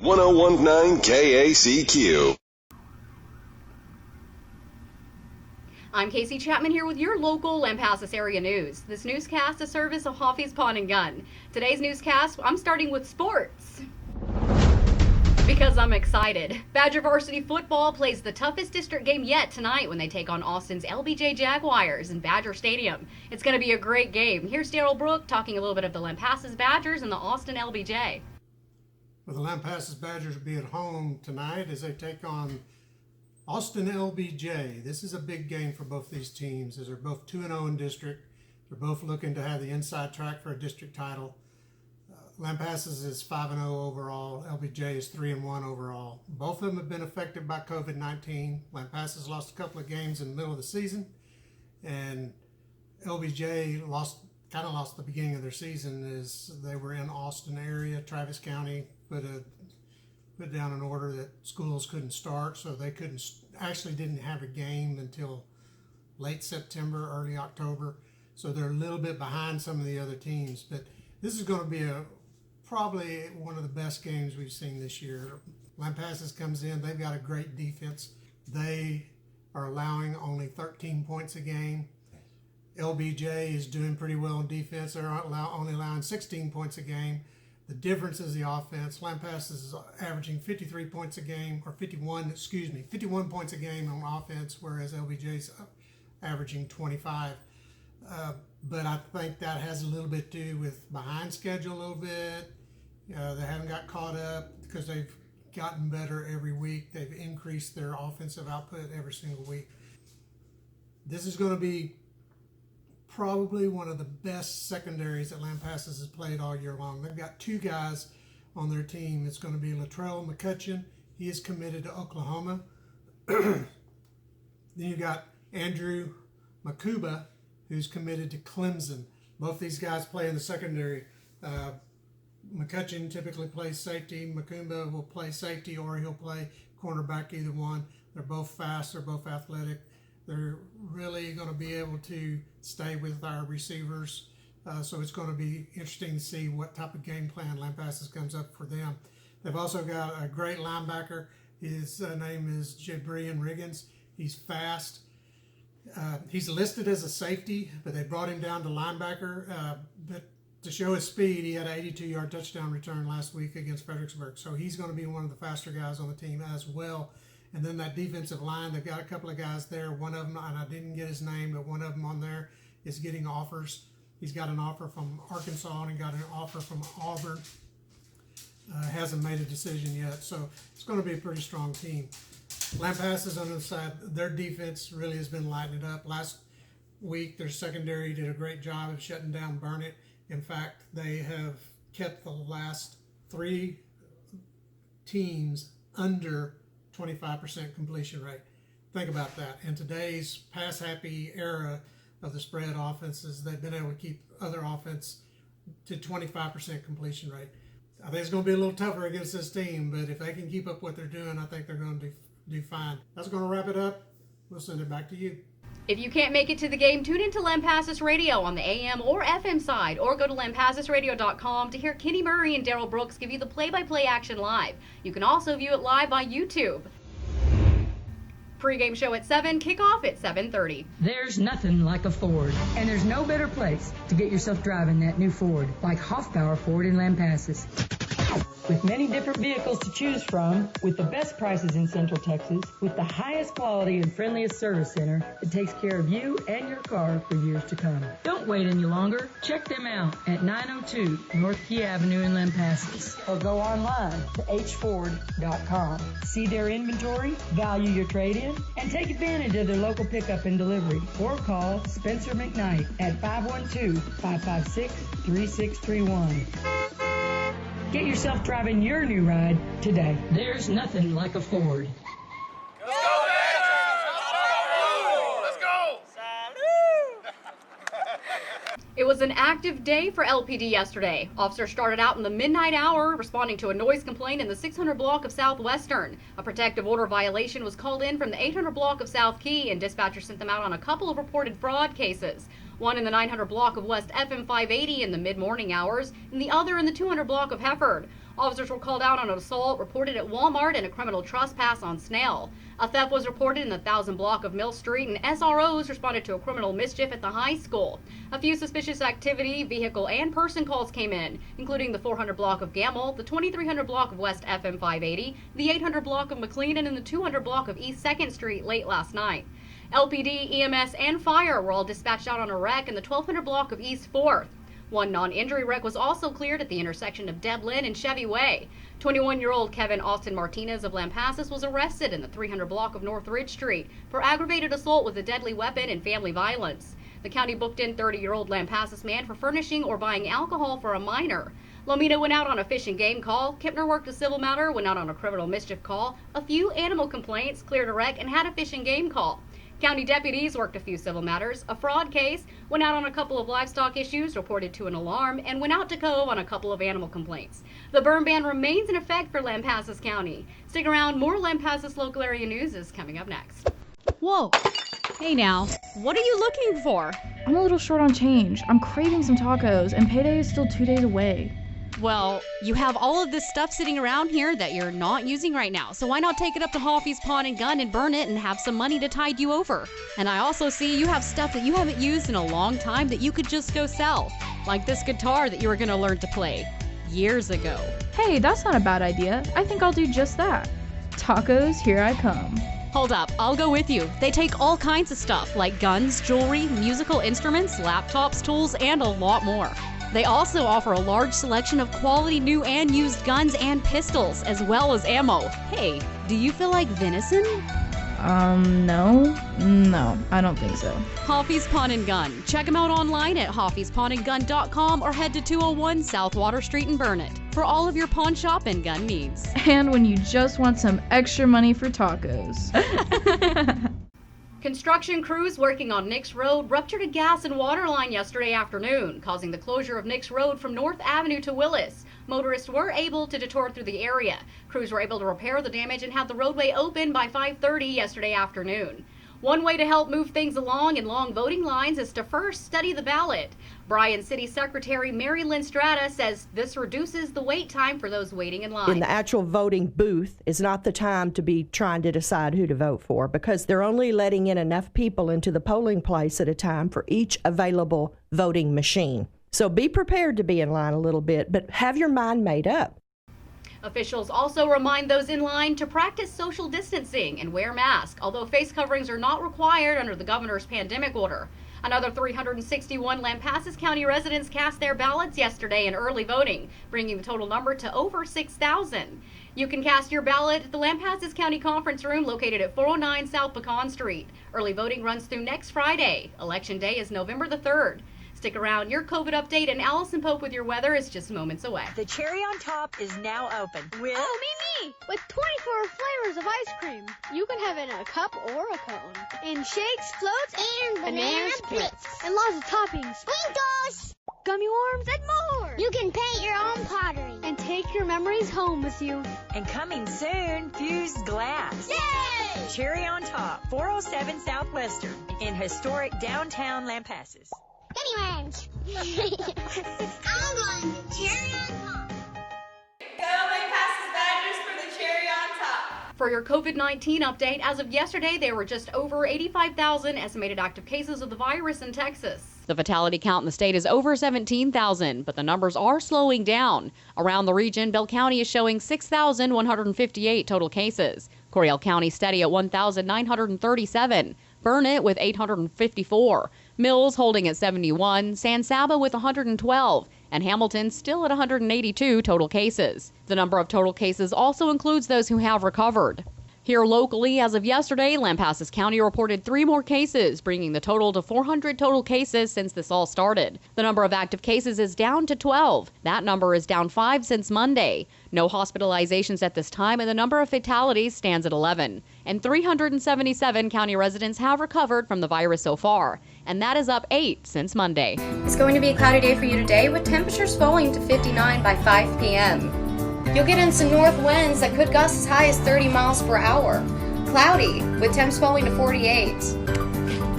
1019 KACQ. I'm Casey Chapman here with your local Lampasas area news. This newscast is service of Hoffy's Pawn and Gun. Today's newscast, I'm starting with sports because I'm excited. Badger varsity football plays the toughest district game yet tonight when they take on Austin's LBJ Jaguars in Badger Stadium. It's going to be a great game. Here's Darrell talking a little bit of the Lampasas Badgers and the Austin LBJ. Well, the Lampasas Badgers will be at home tonight as they take on Austin LBJ. This is a big game for both these teams as they're both 2-0 in district. They're both looking to have the inside track for a district title. Lampasas is 5-0 overall. LBJ is 3-1 overall. Both of them have been affected by COVID-19. Lampasas lost a couple of games in the middle of the season, and LBJ lost the beginning of their season as they were in Austin area. Travis County put down an order that schools couldn't start, so they didn't have a game until late September, early October. So they're a little bit behind some of the other teams. But this is going to be probably one of the best games we've seen this year. Lampasas comes in, they've got a great defense. They are allowing only 13 points a game. LBJ is doing pretty well in defense. They're only allowing 16 points a game. The difference is the offense. Lampasas is averaging 53 points a game, or 51 points a game on offense, whereas LBJ's averaging 25. But I think that has a little bit to do with behind schedule a little bit. They haven't got caught up because they've gotten better every week. They've increased their offensive output every single week. This is going to be probably one of the best secondaries that Lampasas has played all year long. They've got two guys on their team. It's going to be Latrell McCutcheon. He is committed to Oklahoma. Then you got Andrew Makuba, who's committed to Clemson. Both these guys play in the secondary. McCutcheon typically plays safety. Makumba will play safety, or he'll play cornerback, either one. They're both fast. They're both athletic. They're really going to be able to stay with our receivers. So it's going to be interesting to see what type of game plan Lampasas comes up for them. They've also got a great linebacker. His name is Jabrian Riggins. He's fast. He's listed as a safety, but they brought him down to linebacker. But to show his speed, he had an 82-yard touchdown return last week against Fredericksburg. So he's going to be one of the faster guys on the team as well. And then that defensive line, they've got a couple of guys there. One of them, and I didn't get his name, but one of them on there is getting offers. He's got an offer from Arkansas and he got an offer from Auburn. Hasn't made a decision yet, so it's going to be a pretty strong team. Lampasas on the side, their defense really has been lighting it up. Last week, their secondary did a great job of shutting down Burnett. In fact, they have kept the last three teams under 25% completion rate. Think about that. In today's pass-happy era of the spread offenses, they've been able to keep other offense to 25% completion rate. I think it's going to be a little tougher against this team, but if they can keep up what they're doing, I think they're going to do fine. That's going to wrap it up. We'll send it back to you. If you can't make it to the game, tune into Lampasas Radio on the AM or FM side, or go to lampasasradio.com to hear Kenny Murray and Darrell Brooks give you the play-by-play action live. You can also view it live on YouTube. Pre-game show at 7, kickoff at 7:30. There's nothing like a Ford, and there's no better place to get yourself driving that new Ford, like Hoffbauer Ford in Lampasas. With many different vehicles to choose from, with the best prices in Central Texas, with the highest quality and friendliest service center that takes care of you and your car for years to come. Don't wait any longer. Check them out at 902 North Key Avenue in Lampasas, or go online to hford.com. See their inventory, value your trade-in, and take advantage of their local pickup and delivery. Or call Spencer McKnight at 512-556-3631. Get yourself driving your new ride today. There's nothing like a Ford. Let's go, Badgers! Let's go! It was an active day for LPD yesterday. Officers started out in the midnight hour responding to a noise complaint in the 600 block of Southwestern. A protective order violation was called in from the 800 block of South Key, and dispatchers sent them out on a couple of reported fraud cases. One in the 900 block of West FM 580 in the mid-morning hours, and the other in the 200 block of Hefford. Officers were called out on an assault reported at Walmart and a criminal trespass on Snell. A theft was reported in the 1000 block of Mill Street, and SROs responded to a criminal mischief at the high school. A few suspicious activity, vehicle, and person calls came in, including the 400 block of Gamble, the 2300 block of West FM 580, the 800 block of McLean, and the 200 block of East 2nd Street late last night. LPD, EMS, and fire were all dispatched out on a wreck in the 1200 block of East 4th. One non-injury wreck was also cleared at the intersection of Deblin and Chevy Way. 21-year-old Kevin Austin Martinez of Lampasas was arrested in the 300 block of North Ridge Street for aggravated assault with a deadly weapon and family violence. The county booked in 30-year-old Lampasas man for furnishing or buying alcohol for a minor. Lomita went out on a fish and game call. Kipner worked a civil matter, went out on a criminal mischief call, a few animal complaints, cleared a wreck, and had a fish and game call. County deputies worked a few civil matters, a fraud case, went out on a couple of livestock issues, reported to an alarm, and went out to Cove on a couple of animal complaints. The burn ban remains in effect for Lampasas County. Stick around, more Lampasas local area news is coming up next. Whoa. Hey now, what are you looking for? I'm a little short on change. I'm craving some tacos, and payday is still 2 days away. Well, you have all of this stuff sitting around here that you're not using right now, so why not take it up to Hoffy's Pawn and Gun and burn it and have some money to tide you over? And I also see you have stuff that you haven't used in a long time that you could just go sell, like this guitar that you were going to learn to play years ago. Hey, that's not a bad idea. I think I'll do just that. Tacos, here I come. Hold up, I'll go with you. They take all kinds of stuff like guns, jewelry, musical instruments, laptops, tools, and a lot more. They also offer a large selection of quality new and used guns and pistols, as well as ammo. Hey, do you feel like venison? No, I don't think so. Hoffy's Pawn and Gun. Check them out online at hoffyspawnandgun.com or head to 201 South Water Street in Burnett for all of your pawn shop and gun needs. And when you just want some extra money for tacos. Construction crews working on Nix Road ruptured a gas and water line yesterday afternoon, causing the closure of Nix Road from North Avenue to Willis. Motorists were able to detour through the area. Crews were able to repair the damage and have the roadway open by 5:30 yesterday afternoon. One way to help move things along in long voting lines is to first study the ballot. Bryan City Secretary Mary Lynn Strata says this reduces the wait time for those waiting in line. In the actual voting booth is not the time to be trying to decide who to vote for, because they're only letting in enough people into the polling place at a time for each available voting machine. So be prepared to be in line a little bit, but have your mind made up. Officials also remind those in line to practice social distancing and wear masks, although face coverings are not required under the governor's pandemic order. Another 361 Lampasas County residents cast their ballots yesterday in early voting, bringing the total number to over 6,000. You can cast your ballot at the Lampasas County Conference Room located at 409 South Pecan Street. Early voting runs through next Friday. Election Day is November the 3rd. Stick around. Your COVID update and Allison Pope with your weather is just moments away. The Cherry on Top is now open with... Oh, me! With 24 flavors of ice cream. You can have it in a cup or a cone. In shakes, floats, and banana splits. And lots of toppings. Sprinkles! Gummy worms and more! You can paint your own pottery. And take your memories home with you. And coming soon, fused glass. Yay! Cherry on Top, 407 Southwestern in historic downtown Lampasas. Gummy worms! I'm going to Cherry on Top. Go Lampasas Badgers for the Cherry on Top. For your COVID-19 update, as of yesterday, there were just over 85,000 estimated active cases of the virus in Texas. The fatality count in the state is over 17,000, but the numbers are slowing down. Around the region, Bell County is showing 6,158 total cases. Coryell County steady at 1,937. Burnett with 854. Mills holding at 71. San Saba with 112. And Hamilton still at 182 total cases. The number of total cases also includes those who have recovered. Here locally, as of yesterday, Lampasas County reported 3 more cases, bringing the total to 400 total cases since this all started. The number of active cases is down to 12. That number is down 5 since Monday. No hospitalizations at this time, and the number of fatalities stands at 11. And 377 county residents have recovered from the virus so far, and that is up 8 since Monday. It's going to be a cloudy day for you today, with temperatures falling to 59 by 5 p.m. You'll get in some north winds that could gust as high as 30 miles per hour. Cloudy, with temps falling to 48.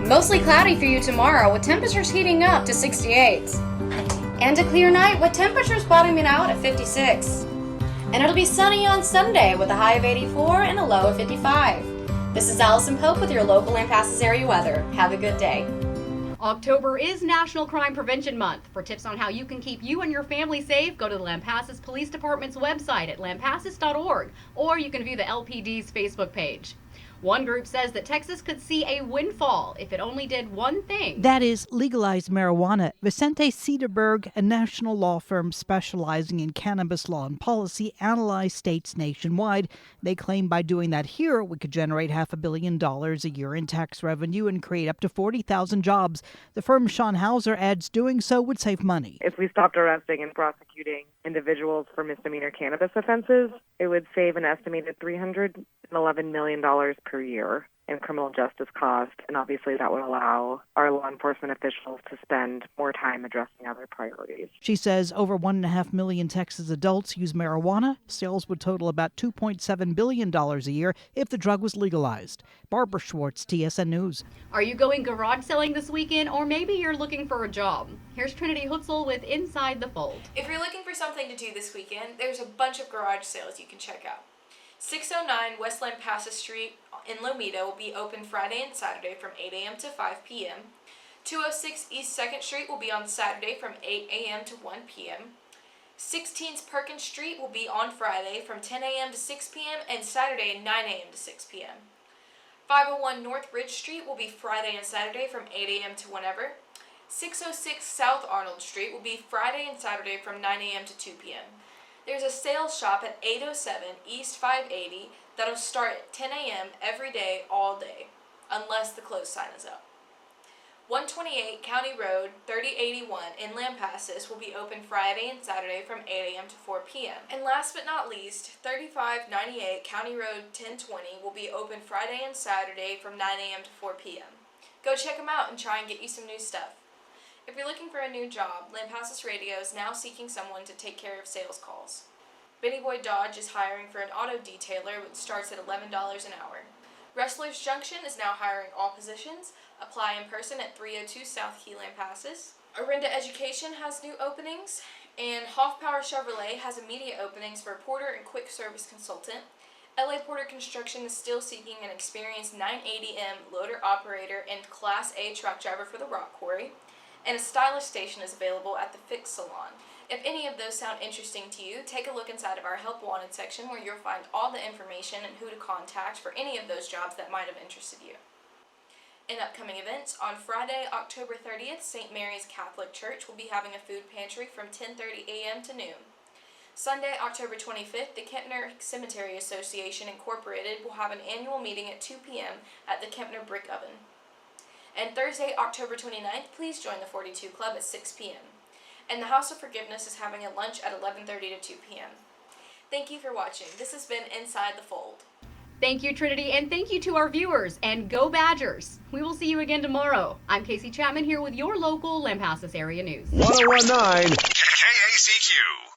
Mostly cloudy for you tomorrow, with temperatures heating up to 68. And a clear night, with temperatures bottoming out at 56. And it'll be sunny on Sunday with a high of 84 and a low of 55. This is Allison Pope with your local Lampasas area weather. Have a good day. October is National Crime Prevention Month. For tips on how you can keep you and your family safe, go to the Lampasas Police Department's website at lampasas.org, or you can view the LPD's Facebook page. One group says that Texas could see a windfall if it only did one thing. That is, legalize marijuana. Vicente Cederberg, a national law firm specializing in cannabis law and policy, analyzed states nationwide. They claim by doing that here, we could generate $500 million a year in tax revenue and create up to 40,000 jobs. The firm Sean Hauser adds doing so would save money. If we stopped arresting and prosecuting individuals for misdemeanor cannabis offenses, it would save an estimated $311 million per year in criminal justice costs, and obviously that would allow our law enforcement officials to spend more time addressing other priorities. She says over 1.5 million Texas adults use marijuana. Sales would total about $2.7 billion a year if the drug was legalized. Barbara Schwartz, TSN News. Are you going garage selling this weekend, or maybe you're looking for a job? Here's Trinity Hutzel with Inside the Fold. If you're looking for something to do this weekend, there's a bunch of garage sales you can check out. 609 West Lampasas Street in Lomita will be open Friday and Saturday from 8 a.m. to 5 p.m. 206 East 2nd Street will be on Saturday from 8 a.m. to 1 p.m. 16th Perkins Street will be on Friday from 10 a.m. to 6 p.m. and Saturday 9 a.m. to 6 p.m. 501 North Ridge Street will be Friday and Saturday from 8 a.m. to whenever. 606 South Arnold Street will be Friday and Saturday from 9 a.m. to 2 p.m. There's a sales shop at 807 East 580 that'll start at 10 a.m. every day, all day, unless the close sign is up. 128 County Road 3081 in Lampasas will be open Friday and Saturday from 8 a.m. to 4 p.m. And last but not least, 3598 County Road 1020 will be open Friday and Saturday from 9 a.m. to 4 p.m. Go check them out and try and get you some new stuff. If you're looking for a new job, Lampasas Radio is now seeking someone to take care of sales calls. Benny Boy Dodge is hiring for an auto detailer, which starts at $11 an hour. Wrestlers Junction is now hiring all positions. Apply in person at 302 South Key, Lampasas. Orinda Education has new openings, and Hoffpower Chevrolet has immediate openings for porter and quick service consultant. LA Porter Construction is still seeking an experienced 980M loader operator and Class A truck driver for the rock quarry. And a stylist station is available at the Fix Salon. If any of those sound interesting to you, take a look inside of our Help Wanted section where you'll find all the information and who to contact for any of those jobs that might have interested you. In upcoming events, on Friday, October 30th, St. Mary's Catholic Church will be having a food pantry from 10:30 a.m. to noon. Sunday, October 25th, the Kempner Cemetery Association Incorporated will have an annual meeting at 2 p.m. at the Kempner Brick Oven. And Thursday, October 29th, please join the 42 Club at 6 p.m. And the House of Forgiveness is having a lunch at 11:30 to 2 p.m. Thank you for watching. This has been Inside the Fold. Thank you, Trinity, and thank you to our viewers, and go Badgers. We will see you again tomorrow. I'm Casey Chapman here with your local Lampasas area news. 1019 KACQ.